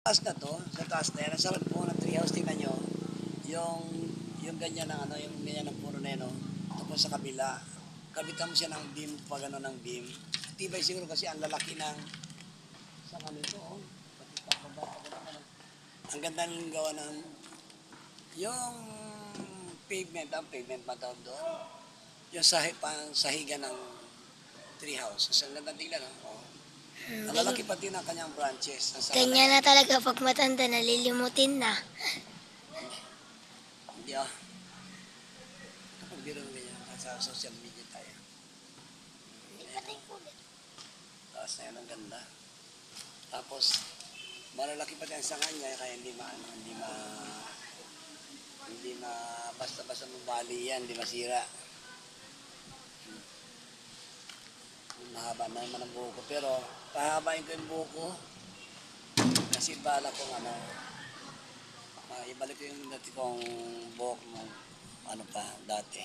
Taas na to, sa taas na yan. Ang sarap po ng treehouse, tingnan nyo. Yung, yung ganyan ng ano, yung ganyan ng puro neno. Tapos sa kabila, kabitan mo siya ng beam, pag ano ng beam. Tibay siguro kasi ang lalaki ng, sa kanito, oh. Ang ganda ng gawa ng, yung pavement, ang pavement ba tawag doon? Yung sahiga ng treehouse. So, ang ganda tingnan, oh. Ang lalaki pati ng kanyang branches. Ganyan na talaga pag matanda, nalilimutin na. Hindi ah. Kapag biro mo ganyan, sa social media tayo. Patay ko ulit. Taas na yan, ang ganda. Tapos, malalaki pati ang sanga niya, kaya hindi ma, basta-basta mabali yan, hindi masira. Mahaba na naman ang buhok ko, pero pahabain ko yung buhok ko. Kasi bala kong ano, ibalik ko yung dati kong buhok mo, ano pa, dati.